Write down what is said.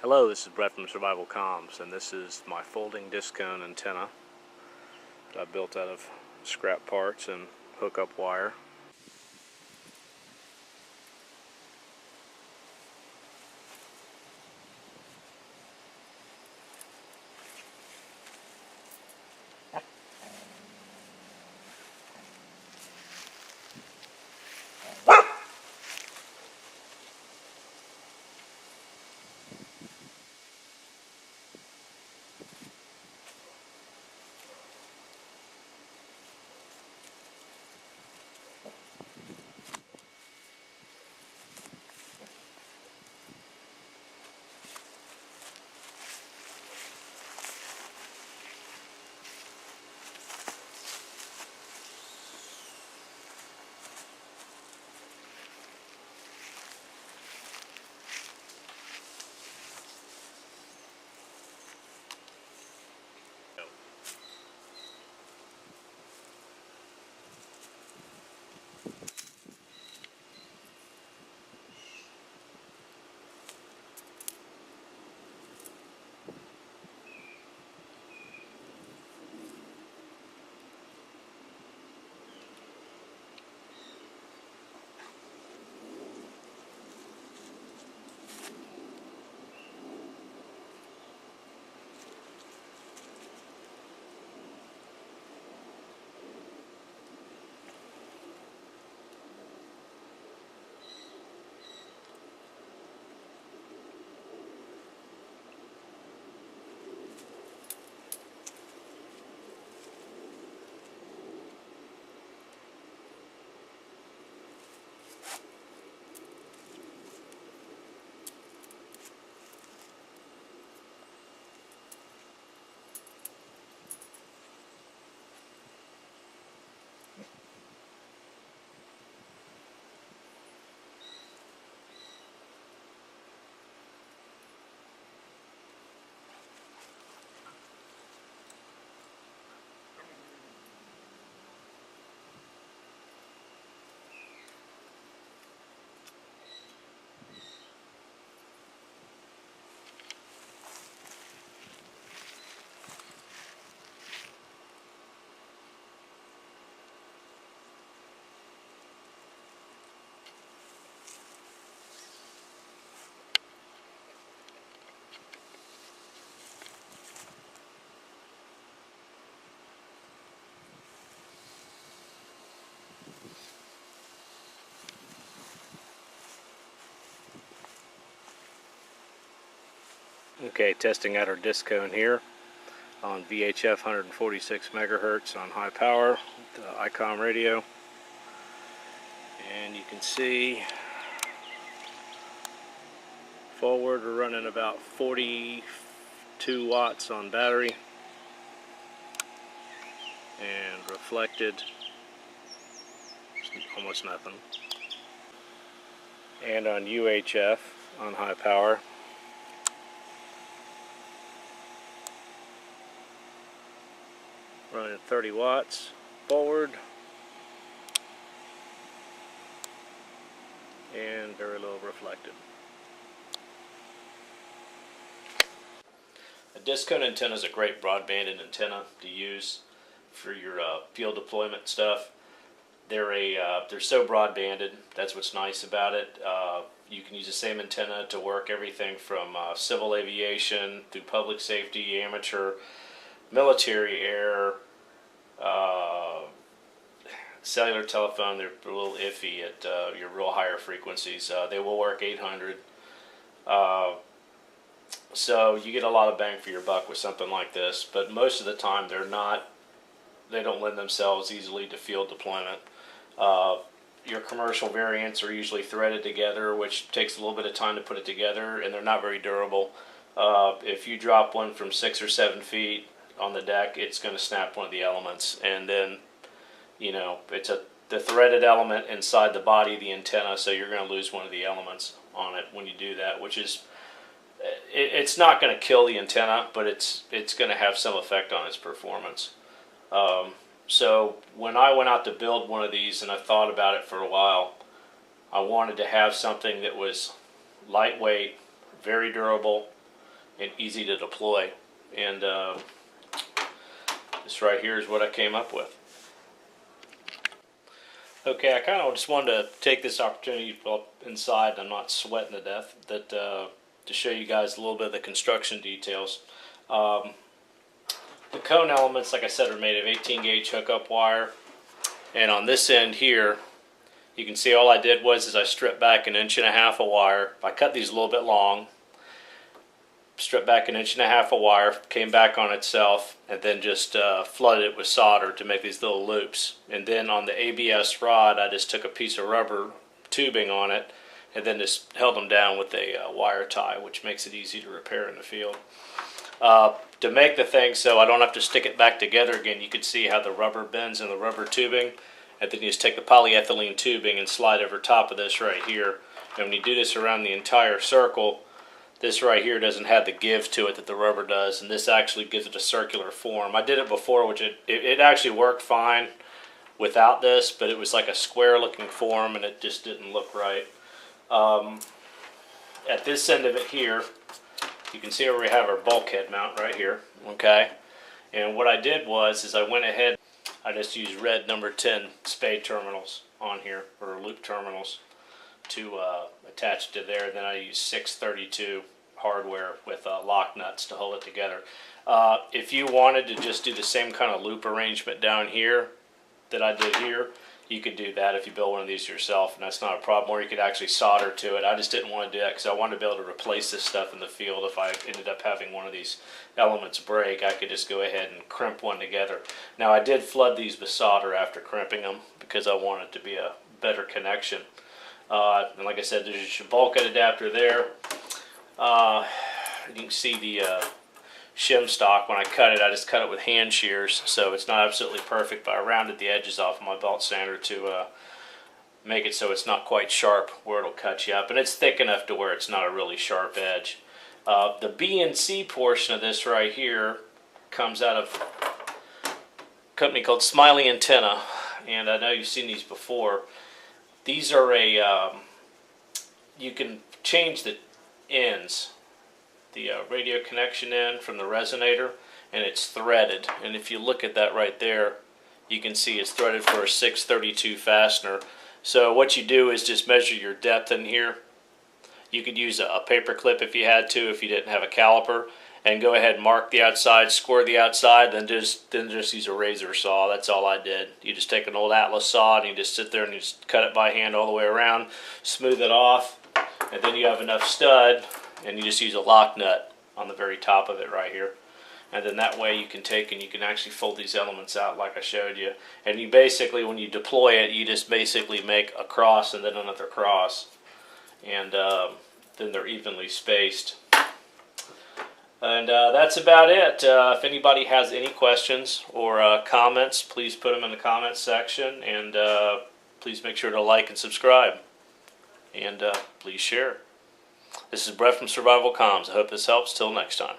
Hello, this is Brett from Survival Comms, and this is my folding discone antenna that I built out of scrap parts and hookup wire. Okay, testing out our discone here on VHF 146 megahertz on high power with the ICOM radio. And you can see forward we're running about 42 watts on battery, and reflected almost nothing. And on UHF on high power, running 30 watts forward and very little reflected. A discone antenna is a great broadband antenna to use for your field deployment stuff. They're so broadbanded. That's what's nice about it. You can use the same antenna to work everything from civil aviation through public safety, amateur, military, air, cellular telephone. They're a little iffy at your real higher frequencies. They will work 800. So you get a lot of bang for your buck with something like this, but most of the time they don't lend themselves easily to field deployment. Your commercial variants are usually threaded together, which takes a little bit of time to put it together, and they're not very durable. If you drop one from 6 or 7 feet on the deck, it's going to snap one of the elements, and then it's the threaded element inside the body of the antenna, so you're going to lose one of the elements on it when you do that, which is it's not going to kill the antenna, but it's going to have some effect on its performance. So when I went out to build one of these, and I thought about it for a while, I wanted to have something that was lightweight, very durable, and easy to deploy. And this right here is what I came up with. Okay, I kind of just wanted to take this opportunity inside, and I'm not sweating to death, to show you guys a little bit of the construction details. The cone elements, like I said, are made of 18 gauge hookup wire, and on this end here, you can see all I did was I stripped back 1.5 inches of wire. I cut these a little bit long, stripped back 1.5 inches of wire, came back on itself, and then just flooded it with solder to make these little loops. And then on the ABS rod, I just took a piece of rubber tubing on it and then just held them down with a wire tie, which makes it easy to repair in the field. To make the thing so I don't have to stick it back together again, you can see how the rubber bends in the rubber tubing, and then you just take the polyethylene tubing and slide over top of this right here. And when you do this around the entire circle, this right here doesn't have the give to it that the rubber does, and this actually gives it a circular form. I did it before, which it actually worked fine without this, but it was like a square looking form and it just didn't look right. At this end of it here, you can see where we have our bulkhead mount right here, okay? And what I did was I went ahead, I just used red number 10 spade terminals on here, or loop terminals, to attach to there. And then I used 632 hardware with lock nuts to hold it together. If you wanted to just do the same kind of loop arrangement down here that I did here, you could do that if you build one of these yourself, and that's not a problem. Or you could actually solder to it. I just didn't want to do that because I wanted to be able to replace this stuff in the field. If I ended up having one of these elements break, I could just go ahead and crimp one together. Now I did flood these with solder after crimping them because I wanted it to be a better connection. And like I said, there's your bulkhead adapter there. You can see the shim stock. When I cut it, I just cut it with hand shears, so it's not absolutely perfect, but I rounded the edges off of my belt sander to make it so it's not quite sharp where it'll cut you up, and it's thick enough to where it's not a really sharp edge. The B and C portion of this right here comes out of a company called Smiley Antenna, and I know you've seen these before. These are you can change the ends, the radio connection end from the resonator, and it's threaded. And if you look at that right there, you can see it's threaded for a 632 fastener. So what you do is just measure your depth in here. You could use a paper clip if you had to, if you didn't have a caliper, and go ahead and mark the outside, score the outside, then just use a razor saw. That's all I did. You just take an old Atlas saw and you just sit there and you just cut it by hand all the way around, smooth it off, and then you have enough stud, and you just use a lock nut on the very top of it right here. And then that way you can take and you can actually fold these elements out like I showed you. And you basically, when you deploy it, you just basically make a cross and then another cross. And then they're evenly spaced. And that's about it. If anybody has any questions or comments, please put them in the comments section. And please make sure to like and subscribe. And please share. This is Brett from Survival Comms. I hope this helps. Till next time.